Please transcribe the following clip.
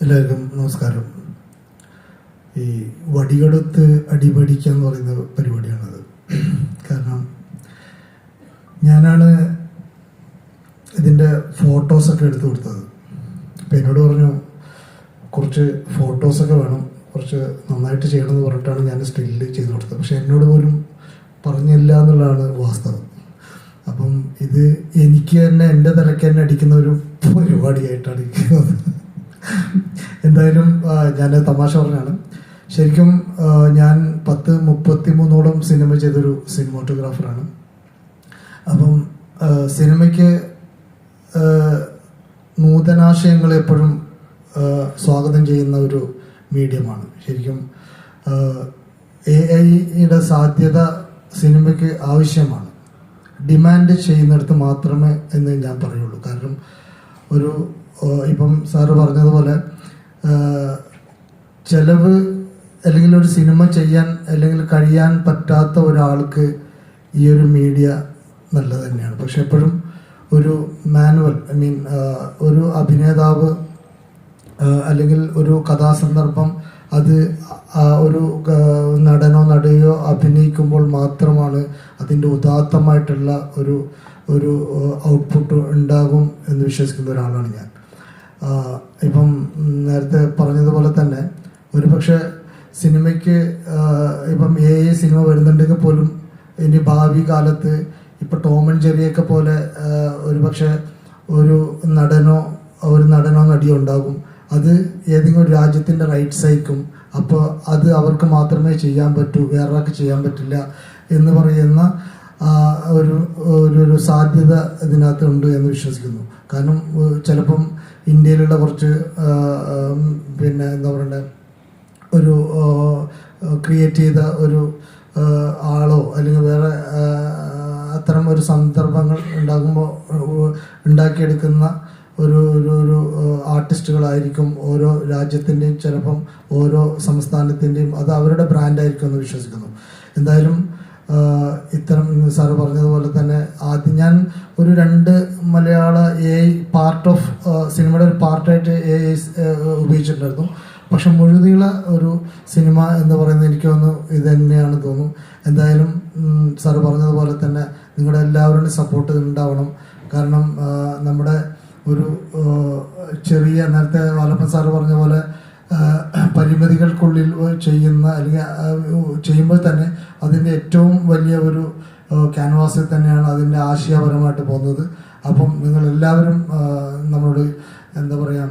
എല്ലാവർക്കും നമസ്കാരം. ഈ വടികെടുത്ത് അടിപടിക്കുക എന്ന് പറയുന്ന പരിപാടിയാണത്. കാരണം ഞാനാണ് ഇതിൻ്റെ ഫോട്ടോസൊക്കെ എടുത്തു കൊടുത്തത്. അപ്പം എന്നോട് പറഞ്ഞു കുറച്ച് ഫോട്ടോസൊക്കെ വേണം, കുറച്ച് നന്നായിട്ട് ചെയ്യണമെന്ന് പറഞ്ഞിട്ടാണ് ഞാൻ സ്റ്റില്ല് ചെയ്ത് കൊടുത്തത്. പക്ഷെ എന്നോട് പോലും പറഞ്ഞില്ല എന്നുള്ളതാണ് വാസ്തവം. അപ്പം ഇത് എനിക്ക് തന്നെ എൻ്റെ തലയ്ക്ക് തന്നെ അടിക്കുന്ന ഒരു പരിപാടിയായിട്ടാണ് ഇരിക്കുന്നത്. എന്തായാലും ഞാൻ തമാശ പറഞ്ഞാണ്. ശരിക്കും ഞാൻ 33 സിനിമ ചെയ്തൊരു സിനിമാറ്റോഗ്രാഫറാണ്. അപ്പം സിനിമയ്ക്ക് നൂതനാശയങ്ങൾ എപ്പോഴും സ്വാഗതം ചെയ്യുന്ന ഒരു മീഡിയമാണ്. ശരിക്കും AI-യുടെ സാധ്യത സിനിമയ്ക്ക് ആവശ്യമാണ്. ഡിമാൻഡ് ചെയ്യുന്നിടത്ത് മാത്രമേ എന്ന് ഞാൻ പറയുള്ളൂ. കാരണം ഇപ്പം സാറ് പറഞ്ഞതുപോലെ ചെലവ് അല്ലെങ്കിൽ ഒരു സിനിമ ചെയ്യാൻ അല്ലെങ്കിൽ കഴിയാൻ പറ്റാത്ത ഒരാൾക്ക് ഈ ഒരു മീഡിയ നല്ലത് തന്നെയാണ്. പക്ഷെ എപ്പോഴും ഒരു മാനുവൽ ഒരു അഭിനേതാവ് അല്ലെങ്കിൽ ഒരു കഥാസന്ദർഭം അത് ഒരു നടനോ നടിയോ അഭിനയിക്കുമ്പോൾ മാത്രമാണ് അതിൻ്റെ ഉദാത്തമായിട്ടുള്ള ഒരു ഔട്ട്പുട്ട് ഉണ്ടാകും എന്ന് വിശ്വസിക്കുന്ന ഒരാളാണ് ഞാൻ. ഇപ്പം നേരത്തെ പറഞ്ഞതുപോലെ തന്നെ ഒരുപക്ഷെ സിനിമയ്ക്ക് ഇപ്പം AI സിനിമ വരുന്നുണ്ടെങ്കിൽ പോലും ഇനി ഭാവി കാലത്ത് ഇപ്പം ടോം ആൻഡ് ജെറിയൊക്കെ പോലെ ഒരുപക്ഷെ ഒരു നടനോ നടിയോ ഉണ്ടാകും. അത് ഏതെങ്കിലും ഒരു രാജ്യത്തിൻ്റെ റൈറ്റ്സ് ആയിരിക്കും. അപ്പോൾ അത് അവർക്ക് മാത്രമേ ചെയ്യാൻ പറ്റൂ, വേറൊരാൾക്ക് ചെയ്യാൻ പറ്റില്ല എന്ന് പറയുന്ന ഒരു സാധ്യത ഇതിനകത്ത് ഉണ്ട് എന്ന് വിശ്വസിക്കുന്നു. കാരണം ചിലപ്പം ഇന്ത്യയിലുള്ള കുറച്ച് എന്താ പറയണ്ടേ ഒരു ക്രിയേറ്റ് ചെയ്ത ഒരു ആളോ അല്ലെങ്കിൽ വേറെ അത്തരം ഒരു സന്ദർഭങ്ങൾ ഉണ്ടാക്കിയെടുക്കുന്ന ഒരു ആർട്ടിസ്റ്റുകളായിരിക്കും ഓരോ രാജ്യത്തിൻ്റെയും, ചിലപ്പം ഓരോ സംസ്ഥാനത്തിൻ്റെയും അത് അവരുടെ ബ്രാൻഡായിരിക്കും എന്ന് വിശ്വസിക്കുന്നു. എന്തായാലും ഇത്തരം സാറ് പറഞ്ഞതുപോലെ തന്നെ ആദ്യം ഞാൻ ഒരു 2 മലയാള AI പാർട്ട് ഓഫ് സിനിമയുടെ ഒരു പാർട്ടായിട്ട് AI ഉപയോഗിച്ചിട്ടുണ്ടായിരുന്നു. പക്ഷെ മുഴുനീള ഒരു സിനിമ എന്ന് പറയുന്നത് എനിക്ക് തോന്നുന്നു ഇത് തന്നെയാണ് തോന്നുന്നു. എന്തായാലും സാറ് പറഞ്ഞതുപോലെ തന്നെ നിങ്ങളുടെ എല്ലാവരുടെയും സപ്പോർട്ട് ഉണ്ടാവണം. കാരണം നമ്മുടെ ഒരു ചെറിയ നേരത്തെ വാലപ്പൻ സാറ് പറഞ്ഞ പോലെ പരിമിതികൾക്കുള്ളിൽ ചെയ്യുന്ന അല്ലെങ്കിൽ ചെയ്യുമ്പോൾ തന്നെ അതിൻ്റെ ഏറ്റവും വലിയ ഒരു ക്യാൻവാസിൽ തന്നെയാണ് അതിൻ്റെ ആശയപരമായിട്ട് പോകുന്നത്. അപ്പം നിങ്ങളെല്ലാവരും നമ്മളോട് എന്താ പറയുക